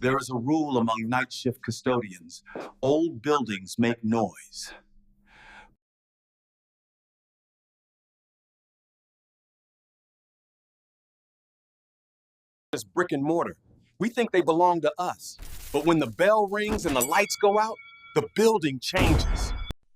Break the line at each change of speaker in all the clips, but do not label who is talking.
There is a rule among night shift custodians. Old buildings make noise.
It's brick and mortar. We think they belong to us. But when the bell rings and the lights go out, the building changes.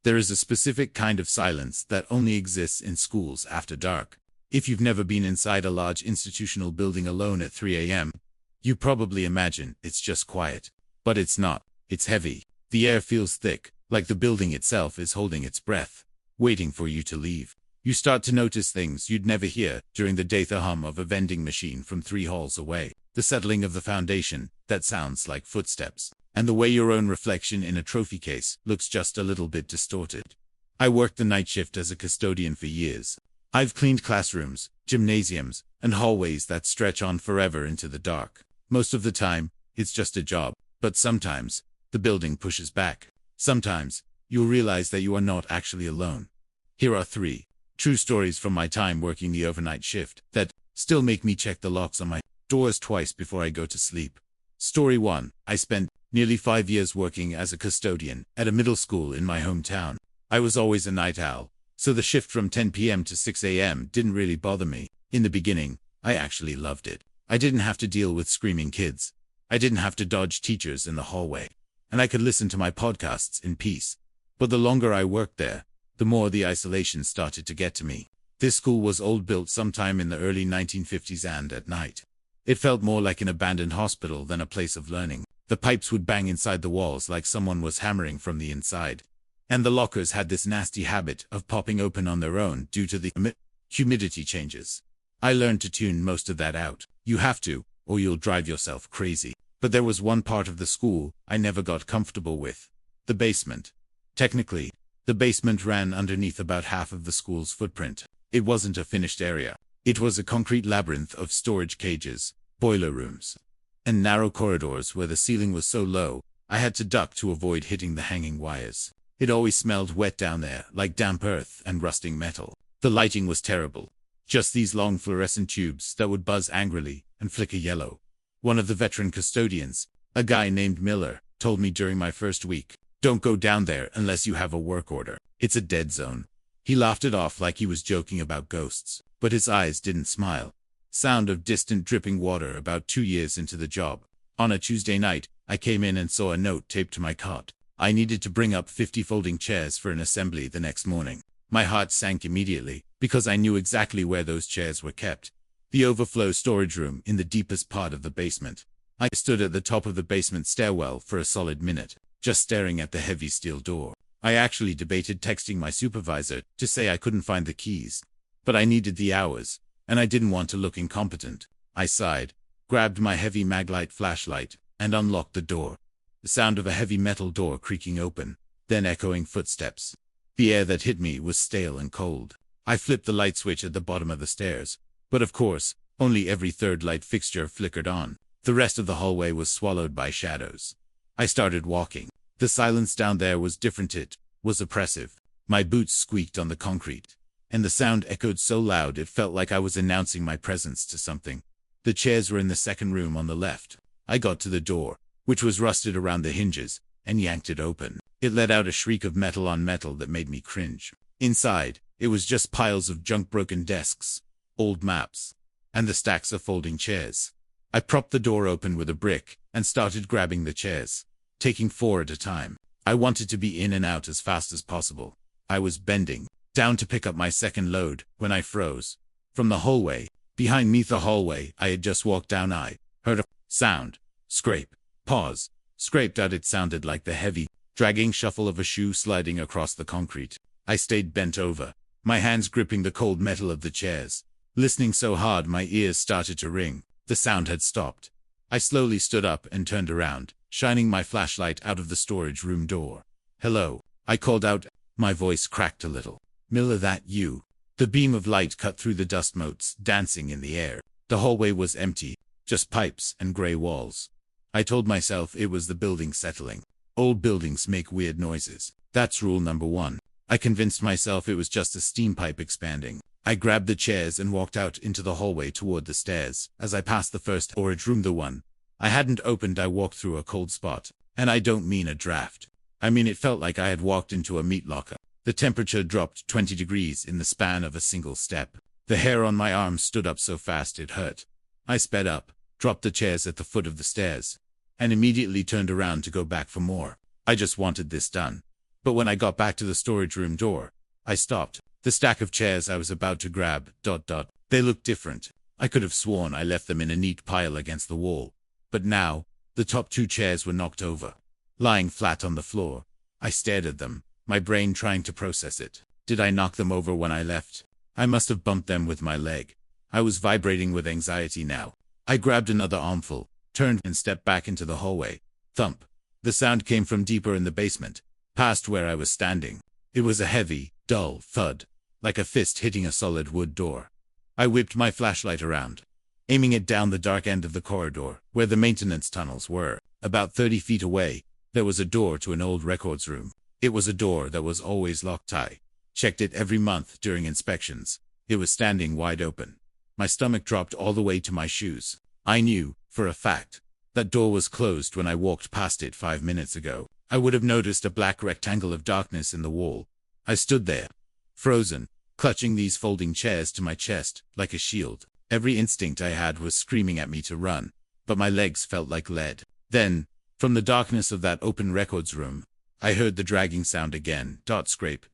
There is a specific kind of silence that only exists in schools after dark. If you've never been inside a large institutional building alone at 3 a.m., you probably imagine it's just quiet. But it's not. It's heavy. The air feels thick, like the building itself is holding its breath, waiting for you to leave. You start to notice things you'd never hear during the day: the hum of a vending machine from 3 halls away, the settling of the foundation that sounds like footsteps, and the way your own reflection in a trophy case looks just a little bit distorted. I worked the night shift as a custodian for years. I've cleaned classrooms, gymnasiums, and hallways that stretch on forever into the dark. Most of the time, it's just a job, but sometimes, the building pushes back. Sometimes, you'll realize that you are not actually alone. Here are 3 true stories from my time working the overnight shift that still make me check the locks on my doors twice before I go to sleep. Story 1. I spent nearly 5 years working as a custodian at a middle school in my hometown. I was always a night owl, so the shift from 10 p.m. to 6 a.m. didn't really bother me. In the beginning, I actually loved it. I didn't have to deal with screaming kids. I didn't have to dodge teachers in the hallway. And I could listen to my podcasts in peace. But the longer I worked there, the more the isolation started to get to me. This school was old, built sometime in the early 1950s, and at night, it felt more like an abandoned hospital than a place of learning. The pipes would bang inside the walls like someone was hammering from the inside. And the lockers had this nasty habit of popping open on their own due to the humidity changes. I learned to tune most of that out. You have to, or you'll drive yourself crazy. But there was one part of the school I never got comfortable with: the basement. Technically, the basement ran underneath about half of the school's footprint. It wasn't a finished area. It was a concrete labyrinth of storage cages, boiler rooms, and narrow corridors where the ceiling was so low, I had to duck to avoid hitting the hanging wires. It always smelled wet down there, like damp earth and rusting metal. The lighting was terrible. Just these long fluorescent tubes that would buzz angrily and flicker yellow. One of the veteran custodians, a guy named Miller, told me during my first week, "Don't go down there unless you have a work order. It's a dead zone." He laughed it off like he was joking about ghosts, but his eyes didn't smile. Sound of distant dripping water about 2 years into the job. On a Tuesday night, I came in and saw a note taped to my cot. I needed to bring up 50 folding chairs for an assembly the next morning. My heart sank immediately, because I knew exactly where those chairs were kept. The overflow storage room in the deepest part of the basement. I stood at the top of the basement stairwell for a solid minute, just staring at the heavy steel door. I actually debated texting my supervisor to say I couldn't find the keys. But I needed the hours, and I didn't want to look incompetent. I sighed, grabbed my heavy Maglite flashlight, and unlocked the door. The sound of a heavy metal door creaking open, then echoing footsteps. The air that hit me was stale and cold. I flipped the light switch at the bottom of the stairs, but of course, only every third light fixture flickered on. The rest of the hallway was swallowed by shadows. I started walking. The silence down there was different. It was oppressive. My boots squeaked on the concrete, and the sound echoed so loud it felt like I was announcing my presence to something. The chairs were in the second room on the left. I got to the door, which was rusted around the hinges, and yanked it open. It let out a shriek of metal on metal that made me cringe. Inside, it was just piles of junk, broken desks, old maps, and the stacks of folding chairs. I propped the door open with a brick and started grabbing the chairs, taking 4 at a time. I wanted to be in and out as fast as possible. I was bending down to pick up my second load when I froze. From the hallway, behind me, the hallway I had just walked down, I heard a sound. Scrape. Pause. Scraped out. It sounded like the heavy, dragging shuffle of a shoe sliding across the concrete. I stayed bent over, my hands gripping the cold metal of the chairs, listening so hard my ears started to ring. The sound had stopped. I slowly stood up and turned around, shining my flashlight out of the storage room door. "Hello," I called out. My voice cracked a little. "Miller, that you?" The beam of light cut through the dust motes dancing in the air. The hallway was empty, just pipes and gray walls. I told myself it was the building settling. Old buildings make weird noises. That's rule number 1. I convinced myself it was just a steam pipe expanding. I grabbed the chairs and walked out into the hallway toward the stairs. As I passed the first storage room, the one I hadn't opened. I walked through a cold spot, and I don't mean a draft. I mean it felt like I had walked into a meat locker. The temperature dropped 20 degrees in the span of a single step. The hair on my arm stood up so fast it hurt. I sped up, dropped the chairs at the foot of the stairs, and immediately turned around to go back for more. I just wanted this done. But when I got back to the storage room door, I stopped. The stack of chairs I was about to grab, they looked different. I could have sworn I left them in a neat pile against the wall. But now, the top 2 chairs were knocked over, lying flat on the floor. I stared at them, my brain trying to process it. Did I knock them over when I left? I must have bumped them with my leg. I was vibrating with anxiety now. I grabbed another armful, turned and stepped back into the hallway. Thump. The sound came from deeper in the basement, past where I was standing. It was a heavy, dull thud, like a fist hitting a solid wood door. I whipped my flashlight around, aiming it down the dark end of the corridor, where the maintenance tunnels were. About 30 feet away, there was a door to an old records room. It was a door that was always locked. I checked it every month during inspections. It was standing wide open. My stomach dropped all the way to my shoes. I knew, for a fact, that door was closed when I walked past it 5 minutes ago. I would have noticed a black rectangle of darkness in the wall. I stood there, frozen, clutching these folding chairs to my chest, like a shield. Every instinct I had was screaming at me to run, but my legs felt like lead. Then, from the darkness of that open records room, I heard the dragging sound again. Scrape,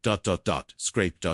scrape,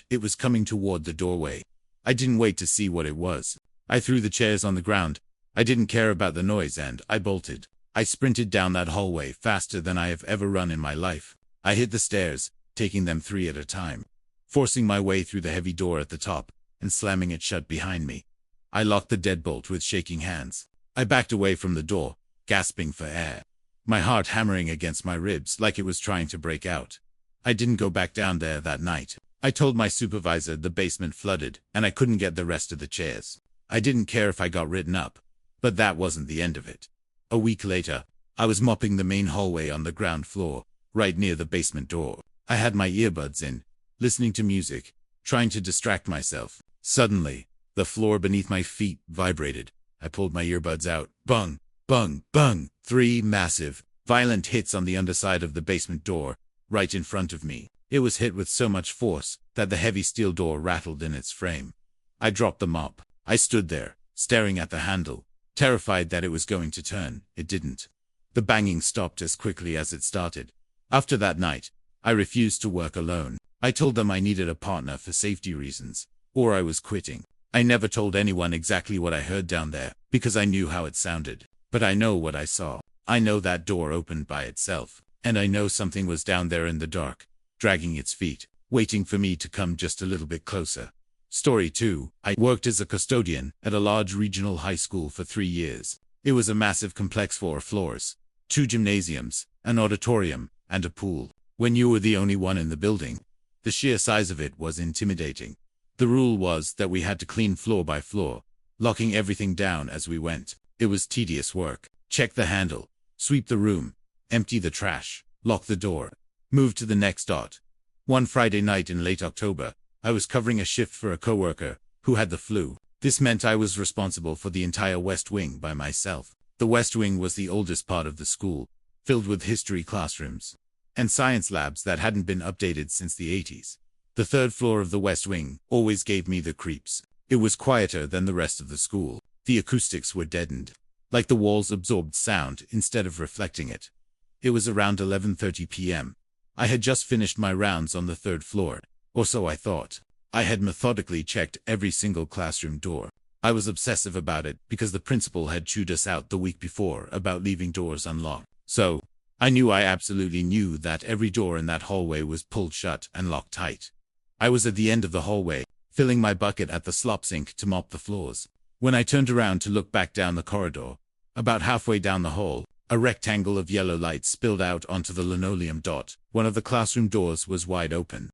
It was coming toward the doorway. I didn't wait to see what it was. I threw the chairs on the ground. I didn't care about the noise and I bolted. I sprinted down that hallway faster than I have ever run in my life. I hit the stairs, taking them 3 at a time, forcing my way through the heavy door at the top and slamming it shut behind me. I locked the deadbolt with shaking hands. I backed away from the door, gasping for air, my heart hammering against my ribs like it was trying to break out. I didn't go back down there that night. I told my supervisor the basement flooded and I couldn't get the rest of the chairs. I didn't care if I got written up, but that wasn't the end of it. A week later, I was mopping the main hallway on the ground floor, right near the basement door. I had my earbuds in, listening to music, trying to distract myself. Suddenly, the floor beneath my feet vibrated. I pulled my earbuds out. Bung, bung, bung. 3 massive, violent hits on the underside of the basement door, right in front of me. It was hit with so much force that the heavy steel door rattled in its frame. I dropped the mop. I stood there, staring at the handle, terrified that it was going to turn. It didn't. The banging stopped as quickly as it started. After that night, I refused to work alone. I told them I needed a partner for safety reasons, or I was quitting. I never told anyone exactly what I heard down there, because I knew how it sounded. But I know what I saw. I know that door opened by itself, and I know something was down there in the dark, dragging its feet, waiting for me to come just a little bit closer. Story 2. I worked as a custodian at a large regional high school for 3 years. It was a massive complex, 4 floors, 2 gymnasiums, an auditorium, and a pool. When you were the only one in the building, the sheer size of it was intimidating. The rule was that we had to clean floor by floor, locking everything down as we went. It was tedious work. Check the handle, sweep the room, empty the trash, lock the door, move to the next dot. One Friday night in late October, I was covering a shift for a coworker who had the flu. This meant I was responsible for the entire West Wing by myself. The West Wing was the oldest part of the school, filled with history classrooms and science labs that hadn't been updated since the 80s. The 3rd floor of the West Wing always gave me the creeps. It was quieter than the rest of the school. The acoustics were deadened, like the walls absorbed sound instead of reflecting it. It was around 11:30 p.m. I had just finished my rounds on the 3rd floor, or so I thought. I had methodically checked every single classroom door. I was obsessive about it because the principal had chewed us out the week before about leaving doors unlocked. So, I absolutely knew that every door in that hallway was pulled shut and locked tight. I was at the end of the hallway, filling my bucket at the slop sink to mop the floors. When I turned around to look back down the corridor, about halfway down the hall, a rectangle of yellow light spilled out onto the linoleum. One of the classroom doors was wide open.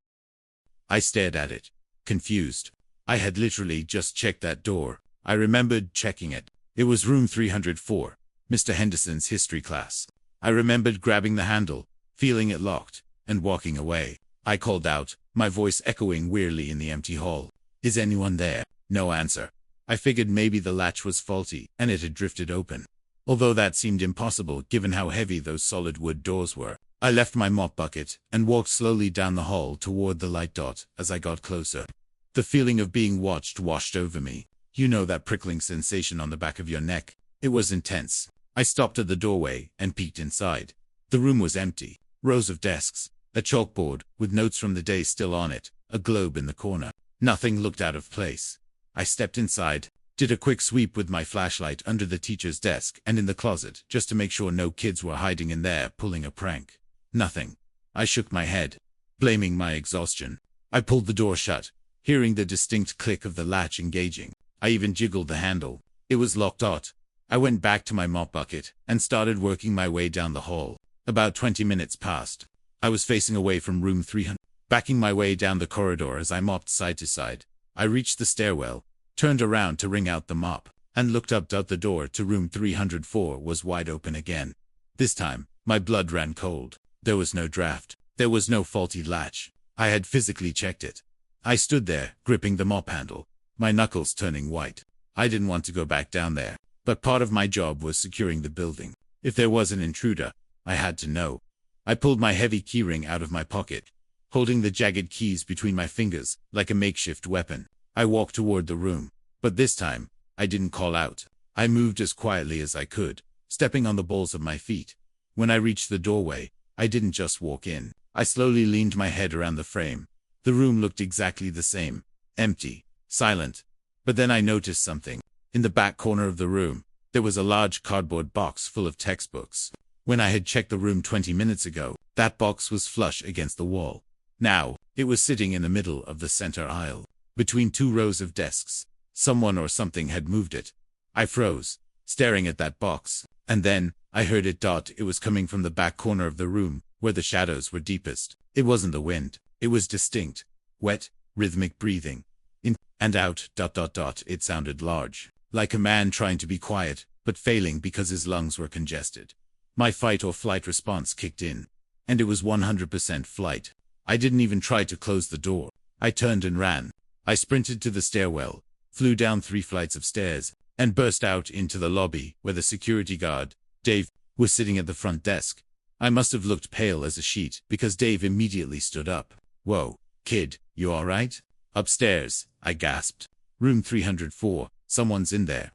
I stared at it, confused. I had literally just checked that door. I remembered checking it. It was room 304, Mr. Henderson's history class. I remembered grabbing the handle, feeling it locked, and walking away. I called out, my voice echoing weirdly in the empty hall. Is anyone there? No answer. I figured maybe the latch was faulty, and it had drifted open. although that seemed impossible given how heavy those solid wood doors were. I left my mop bucket and walked slowly down the hall toward the light dot. As I got closer, the feeling of being watched washed over me. You know that prickling sensation on the back of your neck? It was intense. I stopped at the doorway and peeked inside. The room was empty. Rows of desks, a chalkboard with notes from the day still on it, a globe in the corner. Nothing looked out of place. I stepped inside, did a quick sweep with my flashlight under the teacher's desk and in the closet just to make sure no kids were hiding in there pulling a prank. Nothing. I shook my head, blaming my exhaustion. I pulled the door shut, hearing the distinct click of the latch engaging. I even jiggled the handle. It was locked out. I went back to my mop bucket and started working my way down the hall. About 20 minutes passed. I was facing away from room 300, backing my way down the corridor as I mopped side to side. I reached the stairwell, turned around to wring out the mop, and looked up. The door to room 304 was wide open again. This time, my blood ran cold. There was no draft. There was no faulty latch. I had physically checked it. I stood there, gripping the mop handle, my knuckles turning white. I didn't want to go back down there, but part of my job was securing the building. If there was an intruder, I had to know. I pulled my heavy keyring out of my pocket, holding the jagged keys between my fingers like a makeshift weapon. I walked toward the room, but this time, I didn't call out. I moved as quietly as I could, stepping on the balls of my feet. When I reached the doorway, I didn't just walk in. I slowly leaned my head around the frame. The room looked exactly the same, empty, silent. But then I noticed something. In the back corner of the room, there was a large cardboard box full of textbooks. When I had checked the room 20 minutes ago, that box was flush against the wall. Now, it was sitting in the middle of the center aisle, between two rows of desks. Someone or something had moved it. I froze, staring at that box, and then I heard it. It was coming from the back corner of the room, where the shadows were deepest. It wasn't the wind. It was distinct, wet, rhythmic breathing. In and out. It sounded large, like a man trying to be quiet, but failing because his lungs were congested. My fight or flight response kicked in, and it was 100% flight. I didn't even try to close the door. I turned and ran. I sprinted to the stairwell, flew down 3 flights of stairs, and burst out into the lobby where the security guard, Dave, was sitting at the front desk. I must have looked pale as a sheet because Dave immediately stood up. "Whoa, kid, you all right?" "Upstairs," I gasped. "Room 304, someone's in there."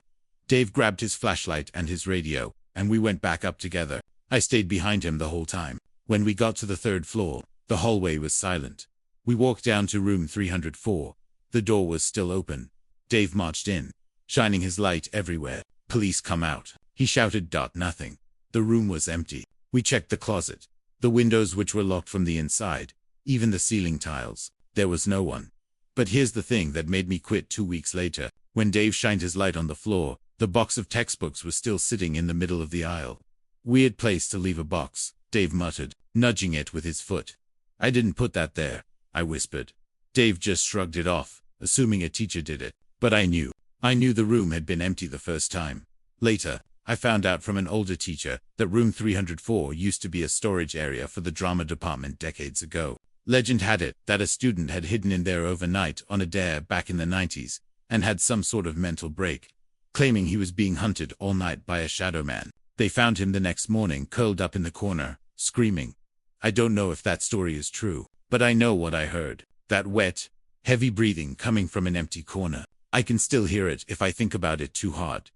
Dave grabbed his flashlight and his radio, and we went back up together. I stayed behind him the whole time. When we got to the 3rd floor, the hallway was silent. We walked down to room 304. The door was still open. Dave marched in, shining his light everywhere. "Police, come out," he shouted. Nothing. The room was empty. We checked the closet, the windows which were locked from the inside, even the ceiling tiles. There was no one. But here's the thing that made me quit 2 weeks later. When Dave shined his light on the floor, the box of textbooks was still sitting in the middle of the aisle. "Weird place to leave a box," Dave muttered, nudging it with his foot. "I didn't put that there," I whispered. Dave just shrugged it off, assuming a teacher did it. But I knew the room had been empty the first time. Later, I found out from an older teacher that room 304 used to be a storage area for the drama department decades ago. Legend had it that a student had hidden in there overnight on a dare back in the 90s, and had some sort of mental break, claiming he was being hunted all night by a shadow man. They found him the next morning curled up in the corner, screaming. I don't know if that story is true, but I know what I heard. That wet, heavy breathing coming from an empty corner. I can still hear it if I think about it too hard.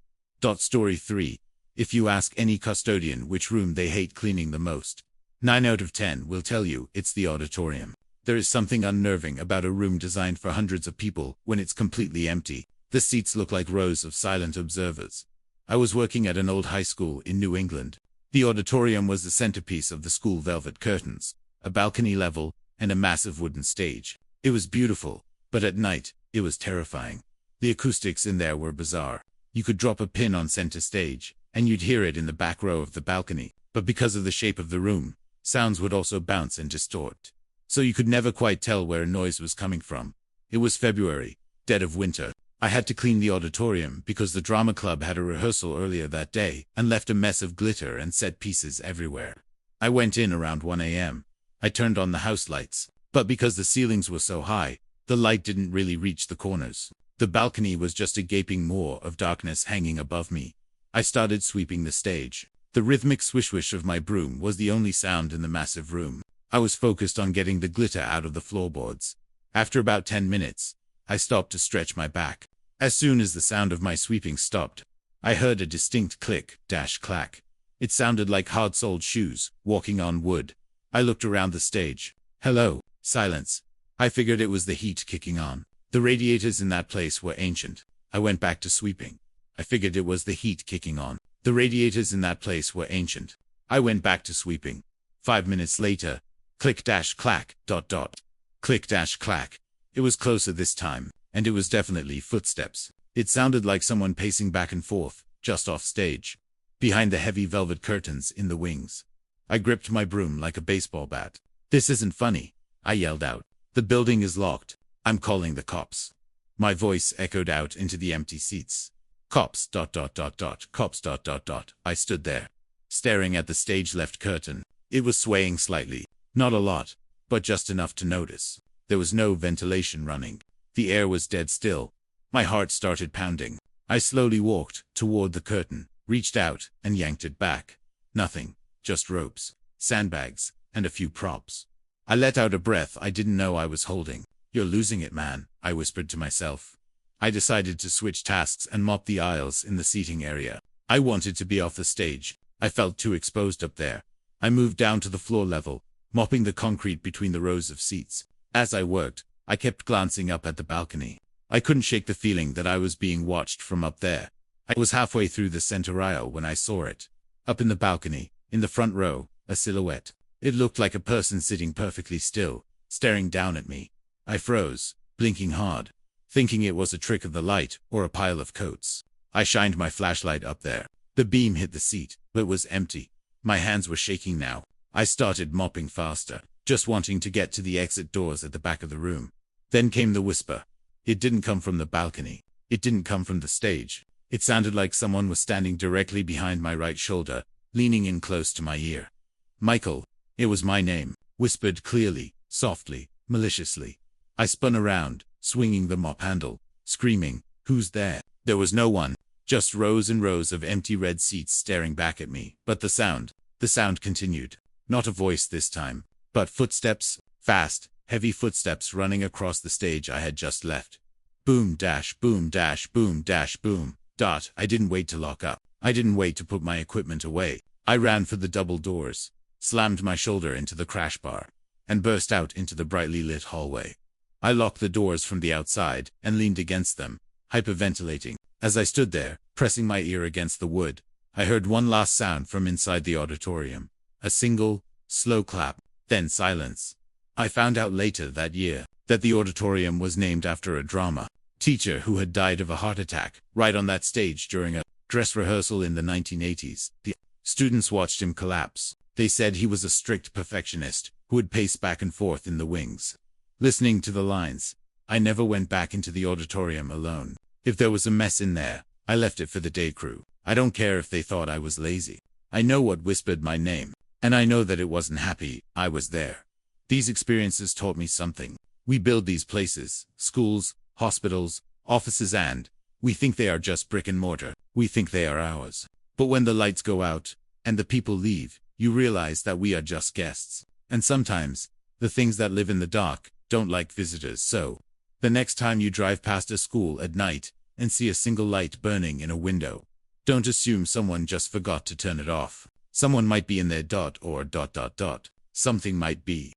Story 3. If you ask any custodian which room they hate cleaning the most, 9 out of 10 will tell you it's the auditorium. There is something unnerving about a room designed for hundreds of people when it's completely empty. The seats look like rows of silent observers. I was working at an old high school in New England. The auditorium was the centerpiece of the school. Velvet curtains, a balcony level, and a massive wooden stage. It was beautiful, but at night, it was terrifying. The acoustics in there were bizarre. You could drop a pin on center stage, and you'd hear it in the back row of the balcony. But because of the shape of the room, sounds would also bounce and distort. So you could never quite tell where a noise was coming from. It was February, dead of winter. I had to clean the auditorium because the drama club had a rehearsal earlier that day and left a mess of glitter and set pieces everywhere. I went in around 1 a.m. I turned on the house lights, but because the ceilings were so high, the light didn't really reach the corners. The balcony was just a gaping maw of darkness hanging above me. I started sweeping the stage. The rhythmic swish-swish of my broom was the only sound in the massive room. I was focused on getting the glitter out of the floorboards. After about 10 minutes, I stopped to stretch my back. As soon as the sound of my sweeping stopped, I heard a distinct click-clack. It sounded like hard-soled shoes walking on wood. I looked around the stage. Hello, silence. I figured it was the heat kicking on. The radiators in that place were ancient. I went back to sweeping. I figured it was the heat kicking on. The radiators in that place were ancient. I went back to sweeping. 5 minutes later, click-clack. Click-clack. It was closer this time, and it was definitely footsteps. It sounded like someone pacing back and forth, just off stage, behind the heavy velvet curtains in the wings. I gripped my broom like a baseball bat. This isn't funny, I yelled out. The building is locked. I'm calling the cops. My voice echoed out into the empty seats. Cops, cops, I stood there, staring at the stage-left curtain. It was swaying slightly. Not a lot, but just enough to notice. There was no ventilation running. The air was dead still. My heart started pounding. I slowly walked toward the curtain, reached out, and yanked it back. Nothing. Just ropes, sandbags, and a few props. I let out a breath I didn't know I was holding. You're losing it, man, I whispered to myself. I decided to switch tasks and mop the aisles in the seating area. I wanted to be off the stage. I felt too exposed up there. I moved down to the floor level, mopping the concrete between the rows of seats. As I worked, I kept glancing up at the balcony. I couldn't shake the feeling that I was being watched from up there. I was halfway through the center aisle when I saw it. Up in the balcony, in the front row, a silhouette. It looked like a person sitting perfectly still, staring down at me. I froze, blinking hard, thinking it was a trick of the light or a pile of coats. I shined my flashlight up there. The beam hit the seat, but was empty. My hands were shaking now. I started mopping faster, just wanting to get to the exit doors at the back of the room. Then came the whisper. It didn't come from the balcony. It didn't come from the stage. It sounded like someone was standing directly behind my right shoulder, leaning in close to my ear. Michael. It was my name, whispered clearly, softly, maliciously. I spun around, swinging the mop handle, screaming, "Who's there?" There was no one, just rows and rows of empty red seats staring back at me. But the sound continued. Not a voice this time, but footsteps, fast, heavy footsteps running across the stage I had just left. Boom dash boom dash boom dash boom. I didn't wait to lock up. I didn't wait to put my equipment away. I ran for the double doors, slammed my shoulder into the crash bar, and burst out into the brightly lit hallway. I locked the doors from the outside and leaned against them, hyperventilating. As I stood there, pressing my ear against the wood, I heard one last sound from inside the auditorium. A single, slow clap, then silence. I found out later that year that the auditorium was named after a drama teacher who had died of a heart attack right on that stage during a dress rehearsal in the 1980s. The students watched him collapse. They said he was a strict perfectionist who would pace back and forth in the wings. Listening to the lines, I never went back into the auditorium alone. If there was a mess in there, I left it for the day crew. I don't care if they thought I was lazy. I know what whispered my name, and I know that it wasn't happy I was there. These experiences taught me something. We build these places, schools, hospitals, offices, and we think they are just brick and mortar. We think they are ours. But when the lights go out and the people leave, you realize that we are just guests. And sometimes, the things that live in the dark don't like visitors. So, the next time you drive past a school at night and see a single light burning in a window, don't assume someone just forgot to turn it off. Someone might be in there. Something might be